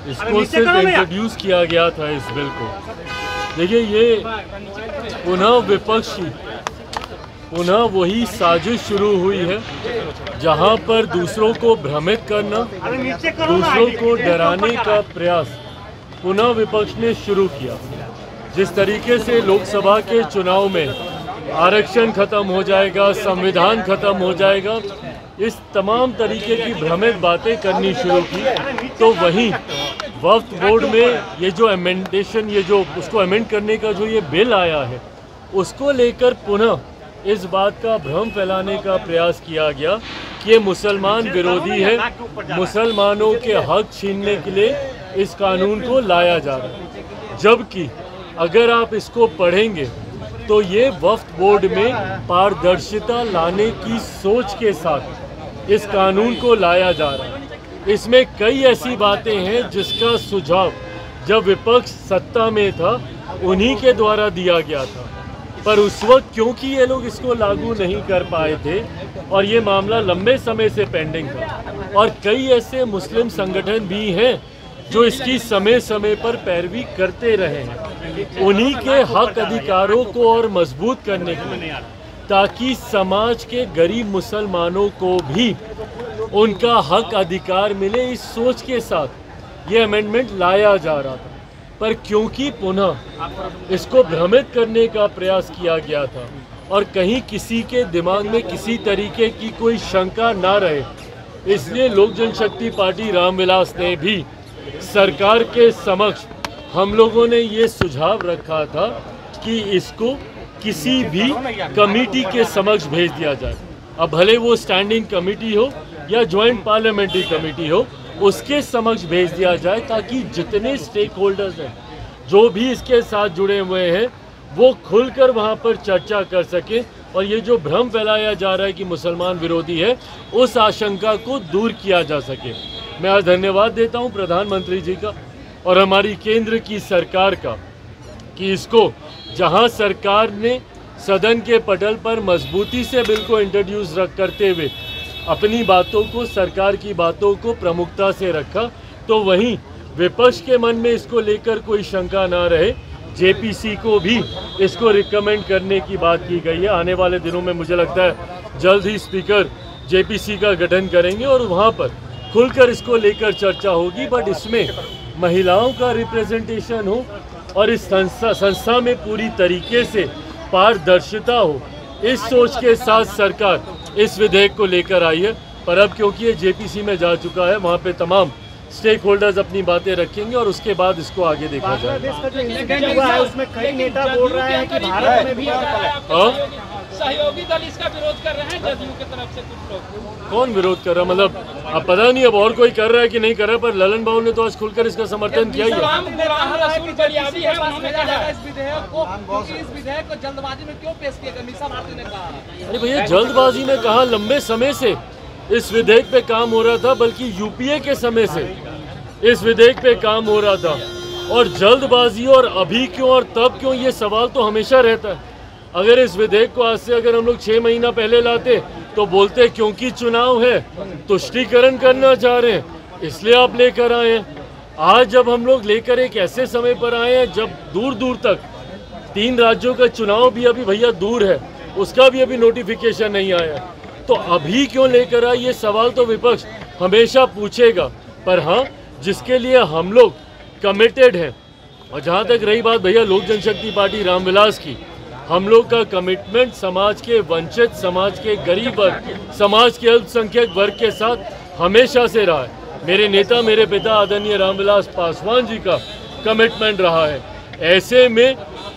इसको सिर्फ इंट्रोड्यूस किया गया था इस बिल को। देखिए, ये पुनः विपक्ष की पुनः वही साजिश शुरू हुई है जहां पर दूसरों को भ्रमित करना, दूसरों को डराने का प्रयास पुनः विपक्ष ने शुरू किया। जिस तरीके से लोकसभा के चुनाव में आरक्षण खत्म हो जाएगा, संविधान खत्म हो जाएगा, इस तमाम तरीके की भ्रमित बातें करनी शुरू की, तो वहीं वक्फ बोर्ड में ये जो अमेंडेशन, ये जो उसको अमेंड करने का जो ये बिल आया है, उसको लेकर पुनः इस बात का भ्रम फैलाने का प्रयास किया गया कि ये मुसलमान विरोधी है, मुसलमानों के हक छीनने के लिए इस कानून को लाया जा रहा है। जबकि अगर आप इसको पढ़ेंगे तो ये वक्फ बोर्ड में पारदर्शिता लाने की सोच के साथ इस कानून को लाया जा रहा है। इसमें कई ऐसी बातें हैं जिसका सुझाव जब विपक्ष सत्ता में था उन्हीं के द्वारा दिया गया था, पर उस वक्त क्योंकि ये लोग इसको लागू नहीं कर पाए थे और ये मामला लंबे समय से पेंडिंग था, और कई ऐसे मुस्लिम संगठन भी हैं जो इसकी समय समय पर पैरवी करते रहे हैं, उन्हीं के हक अधिकारों को और मजबूत करने के लिए, ताकि समाज के गरीब मुसलमानों को भी उनका हक अधिकार मिले, इस सोच के साथ ये अमेंडमेंट लाया जा रहा था। पर क्योंकि पुनः इसको भ्रमित करने का प्रयास किया गया था और कहीं किसी के दिमाग में किसी तरीके की कोई शंका ना रहे, इसलिए लोक जनशक्ति पार्टी रामविलास ने भी सरकार के समक्ष हम लोगों ने ये सुझाव रखा था कि इसको किसी भी कमेटी के समक्ष भेज दिया जाए। अब भले वो स्टैंडिंग कमेटी हो या ज्वाइंट पार्लियामेंट्री कमेटी हो, उसके समक्ष भेज दिया जाए, ताकि जितने स्टेक होल्डर्स हैं, जो भी इसके साथ जुड़े हुए हैं, वो खुलकर वहाँ पर चर्चा कर सकें और ये जो भ्रम फैलाया जा रहा है कि मुसलमान विरोधी है, उस आशंका को दूर किया जा सके। मैं आज धन्यवाद देता हूँ प्रधानमंत्री जी का और हमारी केंद्र की सरकार का कि इसको जहाँ सरकार ने सदन के पटल पर मजबूती से बिल को इंट्रोड्यूस करते हुए अपनी बातों को, सरकार की बातों को प्रमुखता से रखा, तो वहीं विपक्ष के मन में इसको लेकर कोई शंका ना रहे, जेपीसी को भी इसको रिकमेंड करने की बात की गई है। आने वाले दिनों में मुझे लगता है जल्द ही स्पीकर जेपीसी का गठन करेंगे और वहाँ पर खुलकर इसको लेकर चर्चा होगी। बट इसमें महिलाओं का रिप्रेजेंटेशन हो और इस संस्था में पूरी तरीके से पारदर्शिता हो, इस सोच के साथ सरकार इस विधेयक को लेकर आई है। पर अब क्योंकि ये जेपीसी में जा चुका है, वहाँ पे तमाम स्टेक होल्डर्स अपनी बातें रखेंगे और उसके बाद इसको आगे देखा जाएगा। बांग्लादेश का जो इंसिडेंट हुआ है उसमें कई नेता बोल रहे हैं कि भारत में भी सहयोगी दल इसका विरोध कर रहे हैं, जदयू की तरफ से कुछ लोग। कौन विरोध कर रहा है? मतलब अब पता नहीं अब और कोई कर रहा है कि नहीं कर रहा है, पर ललन बाबू ने तो आज खुलकर इसका समर्थन किया ही है। इस विधेयक को जल्दबाजी में क्यों पेश किया? मीसा भारती ने कहा। अरे भैया, जल्दबाजी में कहा, लंबे समय से इस विधेयक पे काम हो रहा था, बल्कि यूपीए के समय से इस विधेयक पे काम हो रहा था। और जल्दबाजी और अभी क्यों और तब क्यों, ये सवाल तो हमेशा रहता है। अगर इस विधेयक को आज से अगर हम लोग 6 महीना पहले लाते तो बोलते क्योंकि चुनाव है, तुष्टीकरण करना चाह रहे हैं, इसलिए आप लेकर आए हैं। आज जब हम लोग लेकर एक ऐसे समय पर आए हैं जब दूर दूर तक 3 राज्यों का चुनाव भी अभी भैया दूर है, उसका भी अभी नोटिफिकेशन नहीं आया, तो अभी क्यों लेकर आए, ये सवाल तो विपक्ष हमेशा पूछेगा। पर हाँ, जिसके लिए हम लोग कमिटेड हैं, और जहाँ तक रही बात भैया लोक जनशक्ति पार्टी रामविलास की, हम लोग का कमिटमेंट समाज के वंचित, समाज के गरीब वर्ग, समाज के अल्पसंख्यक वर्ग के साथ हमेशा से रहा है। मेरे नेता, मेरे पिता आदरणीय रामविलास पासवान जी का कमिटमेंट रहा है। ऐसे में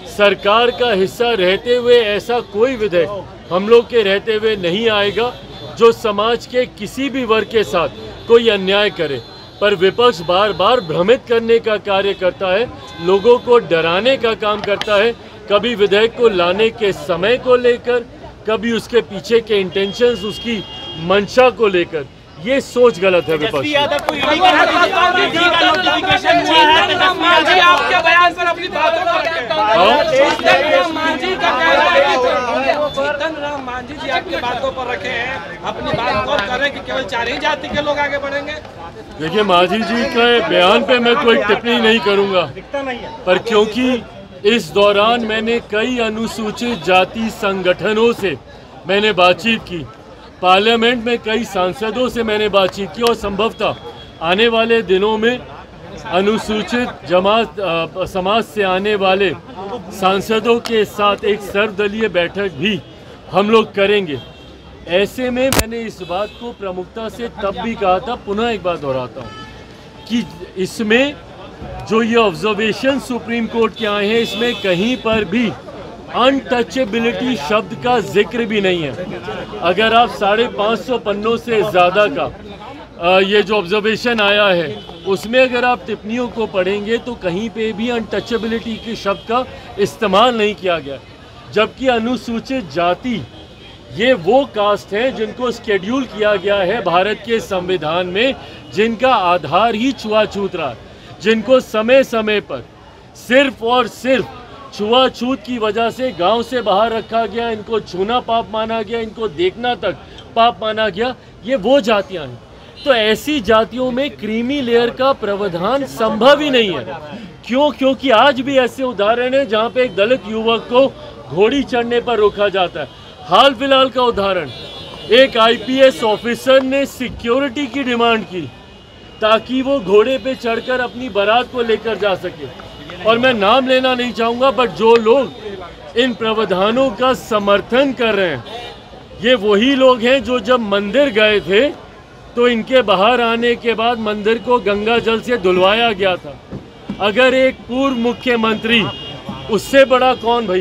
सरकार का हिस्सा रहते हुए ऐसा कोई विधेयक हम लोग के रहते हुए नहीं आएगा जो समाज के किसी भी वर्ग के साथ कोई अन्याय करे। पर विपक्ष बार बार भ्रमित करने का कार्य करता है, लोगों को डराने का काम करता है, कभी विधेयक को लाने के समय को लेकर, कभी उसके पीछे के इंटेंशंस, उसकी मंशा को लेकर। ये सोच गलत है विपक्ष की। मांझी जी आपकी बातों पर रखे हैं, अपनी बात गौर करें कि केवल 4 ही जाति के लोग आगे बढ़ेंगे। देखिए, मांझी जी के बयान पे मैं कोई टिप्पणी नहीं करूंगा, पर क्योंकि इस दौरान मैंने कई अनुसूचित जाति संगठनों से मैंने बातचीत की, पार्लियामेंट में कई सांसदों से मैंने बातचीत की, और संभवतः आने वाले दिनों में अनुसूचित जमात समाज से आने वाले सांसदों के साथ एक सर्वदलीय बैठक भी हम लोग करेंगे। ऐसे में मैंने इस बात को प्रमुखता से तब भी कहा था, पुनः एक बात दोहराता हूँ कि इसमें जो ये ऑब्जर्वेशन सुप्रीम कोर्ट के आए हैं, इसमें कहीं पर भी अनटचेबिलिटी शब्द का जिक्र भी नहीं है। अगर आप 550 पन्नों से ज़्यादा का ये जो ऑब्जर्वेशन आया है, उसमें अगर आप टिप्पणियों को पढ़ेंगे तो कहीं पे भी अनटचेबिलिटी के शब्द का इस्तेमाल नहीं किया गया। जबकि अनुसूचित जाति ये वो कास्ट हैं जिनको शेड्यूल किया गया है भारत के संविधान में, जिनका आधार ही छुआछूत रहा, जिनको समय समय पर सिर्फ और सिर्फ छुआछूत की वजह से गांव से बाहर रखा गया, इनको छूना पाप माना गया, इनको देखना तक पाप माना गया। ये वो जातियां हैं। तो ऐसी जातियों में क्रीमी लेयर का प्रावधान संभव ही नहीं है। क्यों? क्योंकि आज भी ऐसे उदाहरण हैं जहां पे एक दलित युवक को घोड़ी चढ़ने पर रोका जाता है। हाल फिलहाल का उदाहरण, एक IPS ऑफिसर ने सिक्योरिटी की डिमांड की ताकि वो घोड़े पे चढ़कर अपनी बारात को लेकर जा सके। और मैं नाम लेना नहीं चाहूँगा, बट जो लोग इन प्रावधानों का समर्थन कर रहे हैं, ये वही लोग हैं जो जब मंदिर गए थे तो इनके बाहर आने के बाद मंदिर को गंगा जल से धुलवाया गया था। अगर एक पूर्व मुख्यमंत्री, उससे बड़ा कौन भैया।